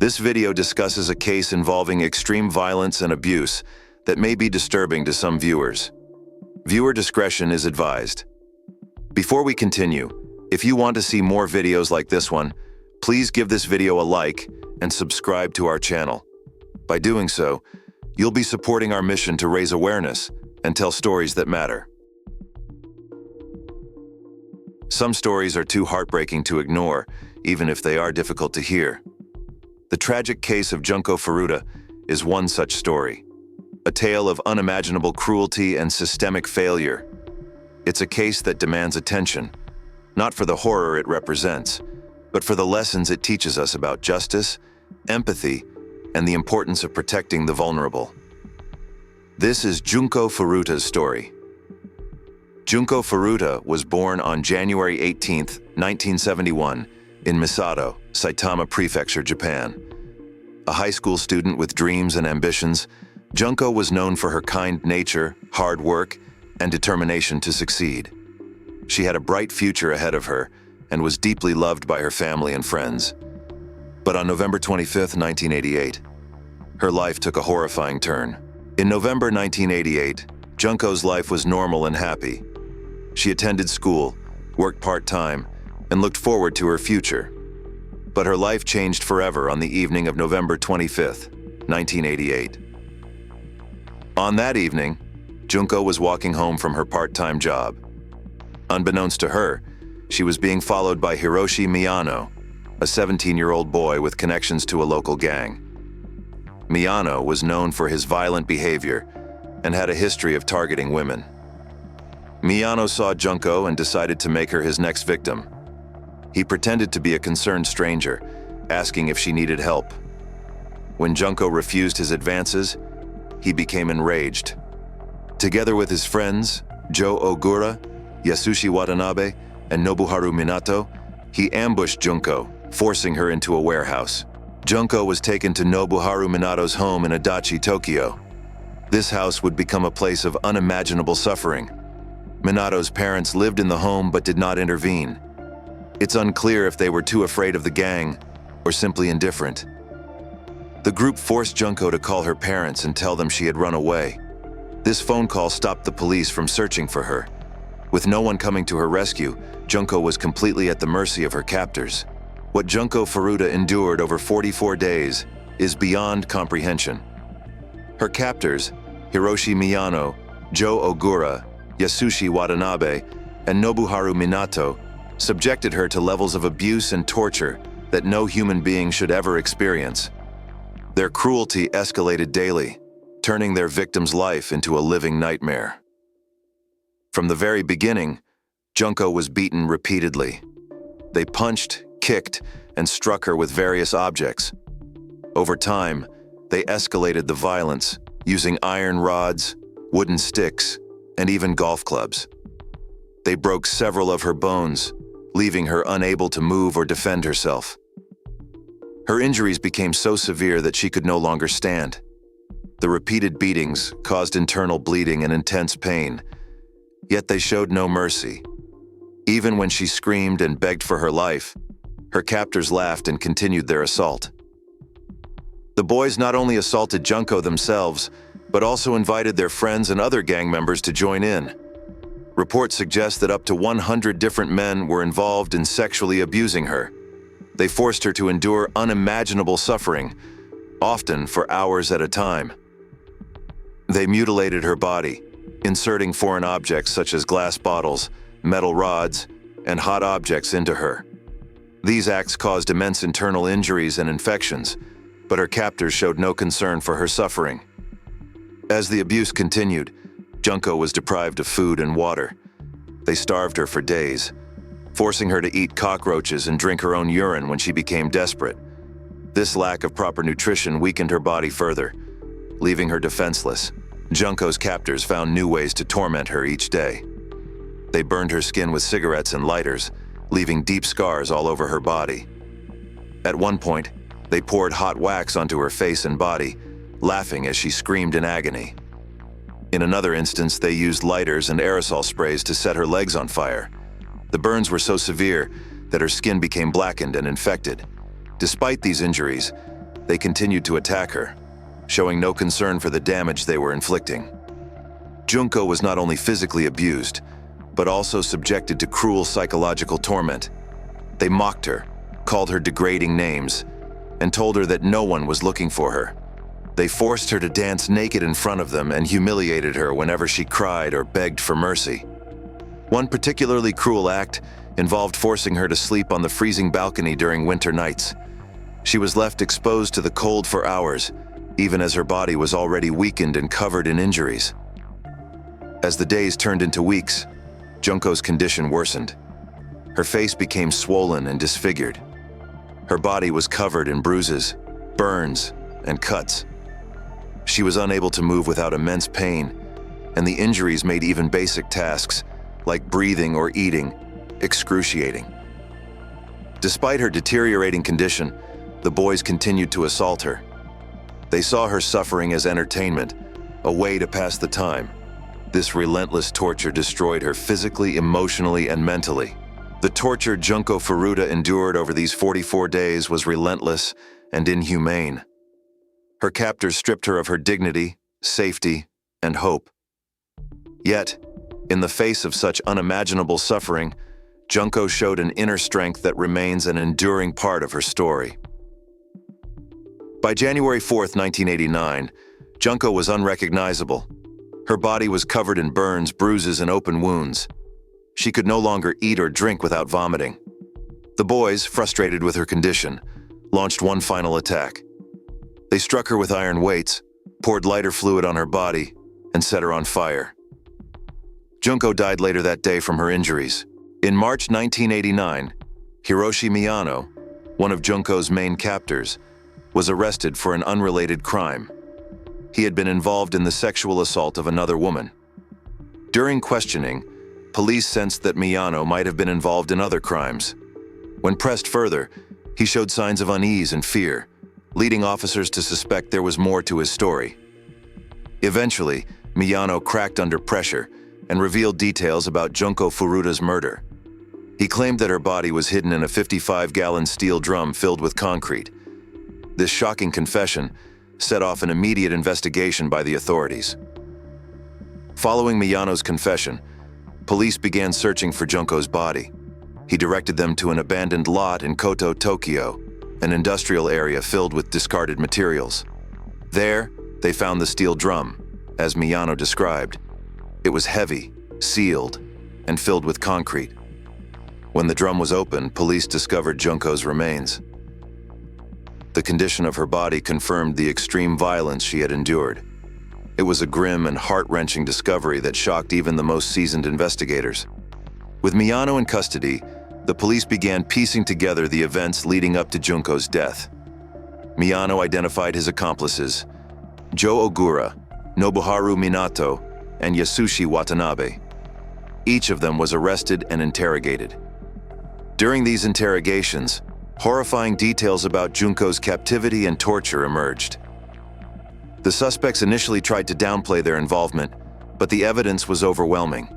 This video discusses a case involving extreme violence and abuse that may be disturbing to some viewers. Viewer discretion is advised. Before we continue, if you want to see more videos like this one, please give this video a like and subscribe to our channel. By doing so, you'll be supporting our mission to raise awareness and tell stories that matter. Some stories are too heartbreaking to ignore, even if they are difficult to hear. The tragic case of Junko Furuta is one such story, a tale of unimaginable cruelty and systemic failure. It's a case that demands attention, not for the horror it represents, but for the lessons it teaches us about justice, empathy, and the importance of protecting the vulnerable. This is Junko Furuta's story. Junko Furuta was born on January 18, 1971, in Misato, Saitama Prefecture, Japan. A high school student with dreams and ambitions, Junko was known for her kind nature, hard work, and determination to succeed. She had a bright future ahead of her and was deeply loved by her family and friends. But on November 25, 1988, her life took a horrifying turn. In November 1988, Junko's life was normal and happy. She attended school, worked part-time, and looked forward to her future. But her life changed forever on the evening of November 25, 1988. On that evening, Junko was walking home from her part-time job. Unbeknownst to her, she was being followed by Hiroshi Miyano, a 17-year-old boy with connections to a local gang. Miyano was known for his violent behavior and had a history of targeting women. Miyano saw Junko and decided to make her his next victim. He pretended to be a concerned stranger, asking if she needed help. When Junko refused his advances, he became enraged. Together with his friends, Joe Ogura, Yasushi Watanabe, and Nobuharu Minato, he ambushed Junko, forcing her into a warehouse. Junko was taken to Nobuharu Minato's home in Adachi, Tokyo. This house would become a place of unimaginable suffering. Minato's parents lived in the home but did not intervene. It's unclear if they were too afraid of the gang or simply indifferent. The group forced Junko to call her parents and tell them she had run away. This phone call stopped the police from searching for her. With no one coming to her rescue, Junko was completely at the mercy of her captors. What Junko Furuta endured over 44 days is beyond comprehension. Her captors, Hiroshi Miyano, Joe Ogura, Yasushi Watanabe, and Nobuharu Minato, subjected her to levels of abuse and torture that no human being should ever experience. Their cruelty escalated daily, turning their victim's life into a living nightmare. From the very beginning, Junko was beaten repeatedly. They punched, kicked, and struck her with various objects. Over time, they escalated the violence, using iron rods, wooden sticks, and even golf clubs. They broke several of her bones, leaving her unable to move or defend herself. Her injuries became so severe that she could no longer stand. The repeated beatings caused internal bleeding and intense pain, yet they showed no mercy. Even when she screamed and begged for her life, her captors laughed and continued their assault. The boys not only assaulted Junko themselves, but also invited their friends and other gang members to join in. Reports suggest that up to 100 different men were involved in sexually abusing her. They forced her to endure unimaginable suffering, often for hours at a time. They mutilated her body, inserting foreign objects such as glass bottles, metal rods, and hot objects into her. These acts caused immense internal injuries and infections, but her captors showed no concern for her suffering. As the abuse continued, Junko was deprived of food and water. They starved her for days, forcing her to eat cockroaches and drink her own urine when she became desperate. This lack of proper nutrition weakened her body further, leaving her defenseless. Junko's captors found new ways to torment her each day. They burned her skin with cigarettes and lighters, leaving deep scars all over her body. At one point, they poured hot wax onto her face and body, laughing as she screamed in agony. In another instance, they used lighters and aerosol sprays to set her legs on fire. The burns were so severe that her skin became blackened and infected. Despite these injuries, they continued to attack her, showing no concern for the damage they were inflicting. Junko was not only physically abused, but also subjected to cruel psychological torment. They mocked her, called her degrading names, and told her that no one was looking for her. They forced her to dance naked in front of them and humiliated her whenever she cried or begged for mercy. One particularly cruel act involved forcing her to sleep on the freezing balcony during winter nights. She was left exposed to the cold for hours, even as her body was already weakened and covered in injuries. As the days turned into weeks, Junko's condition worsened. Her face became swollen and disfigured. Her body was covered in bruises, burns, and cuts. She was unable to move without immense pain, and the injuries made even basic tasks, like breathing or eating, excruciating. Despite her deteriorating condition, the boys continued to assault her. They saw her suffering as entertainment, a way to pass the time. This relentless torture destroyed her physically, emotionally, and mentally. The torture Junko Furuta endured over these 44 days was relentless and inhumane. Her captors stripped her of her dignity, safety, and hope. Yet, in the face of such unimaginable suffering, Junko showed an inner strength that remains an enduring part of her story. By January 4th, 1989, Junko was unrecognizable. Her body was covered in burns, bruises, and open wounds. She could no longer eat or drink without vomiting. The boys, frustrated with her condition, launched one final attack. They struck her with iron weights, poured lighter fluid on her body, and set her on fire. Junko died later that day from her injuries. In March 1989, Hiroshi Miyano, one of Junko's main captors, was arrested for an unrelated crime. He had been involved in the sexual assault of another woman. During questioning, police sensed that Miyano might have been involved in other crimes. When pressed further, he showed signs of unease and fear, leading officers to suspect there was more to his story. Eventually, Miyano cracked under pressure and revealed details about Junko Furuta's murder. He claimed that her body was hidden in a 55-gallon steel drum filled with concrete. This shocking confession set off an immediate investigation by the authorities. Following Miyano's confession, police began searching for Junko's body. He directed them to an abandoned lot in Koto, Tokyo, an industrial area filled with discarded materials. There, they found the steel drum, as Miyano described. It was heavy, sealed, and filled with concrete. When the drum was opened, police discovered Junko's remains. The condition of her body confirmed the extreme violence she had endured. It was a grim and heart-wrenching discovery that shocked even the most seasoned investigators. With Miyano in custody, the police began piecing together the events leading up to Junko's death. Miyano identified his accomplices: Joe Ogura, Nobuharu Minato, and Yasushi Watanabe. Each of them was arrested and interrogated. During these interrogations, horrifying details about Junko's captivity and torture emerged. The suspects initially tried to downplay their involvement, but the evidence was overwhelming.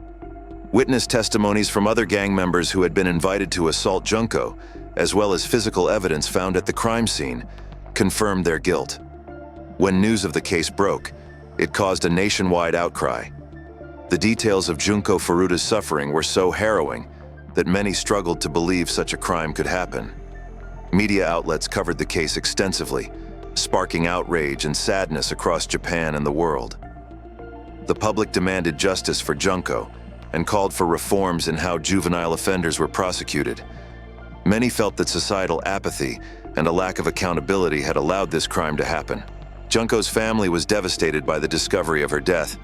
Witness testimonies from other gang members who had been invited to assault Junko, as well as physical evidence found at the crime scene, confirmed their guilt. When news of the case broke, it caused a nationwide outcry. The details of Junko Furuta's suffering were so harrowing that many struggled to believe such a crime could happen. Media outlets covered the case extensively, sparking outrage and sadness across Japan and the world. The public demanded justice for Junko and called for reforms in how juvenile offenders were prosecuted. Many felt that societal apathy and a lack of accountability had allowed this crime to happen. Junko's family was devastated by the discovery of her death.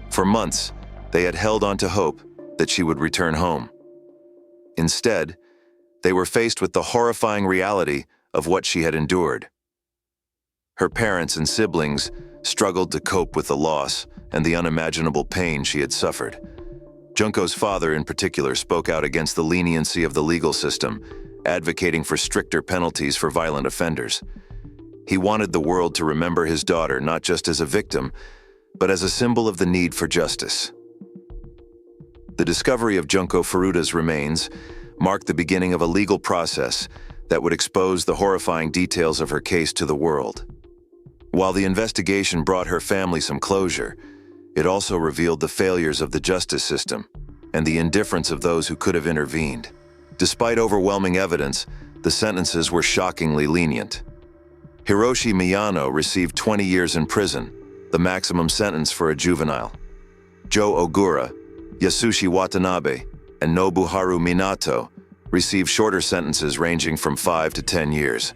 For months, they had held on to hope that she would return home. Instead, they were faced with the horrifying reality of what she had endured. Her parents and siblings struggled to cope with the loss and the unimaginable pain she had suffered. Junko's father, in particular, spoke out against the leniency of the legal system, advocating for stricter penalties for violent offenders. He wanted the world to remember his daughter not just as a victim, but as a symbol of the need for justice. The discovery of Junko Furuta's remains marked the beginning of a legal process that would expose the horrifying details of her case to the world. While the investigation brought her family some closure, it also revealed the failures of the justice system and the indifference of those who could have intervened. Despite overwhelming evidence, the sentences were shockingly lenient. Hiroshi Miyano received 20 years in prison, the maximum sentence for a juvenile. Joe Ogura, Yasushi Watanabe, and Nobuharu Minato received shorter sentences ranging from 5 to 10 years.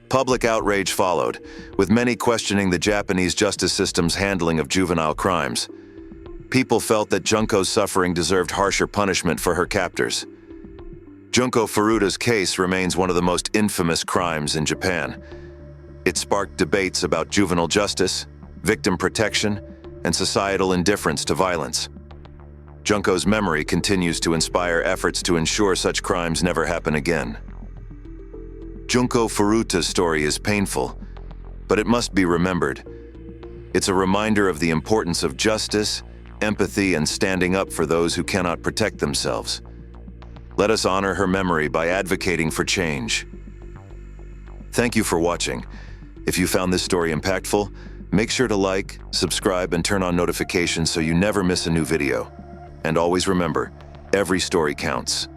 Public outrage followed, with many questioning the Japanese justice system's handling of juvenile crimes. People felt that Junko's suffering deserved harsher punishment for her captors. Junko Furuta's case remains one of the most infamous crimes in Japan. It sparked debates about juvenile justice, victim protection, and societal indifference to violence. Junko's memory continues to inspire efforts to ensure such crimes never happen again. Junko Furuta's story is painful, but it must be remembered. It's a reminder of the importance of justice, empathy, and standing up for those who cannot protect themselves. Let us honor her memory by advocating for change. Thank you for watching. If you found this story impactful, make sure to like, subscribe, and turn on notifications so you never miss a new video. And always remember, every story counts.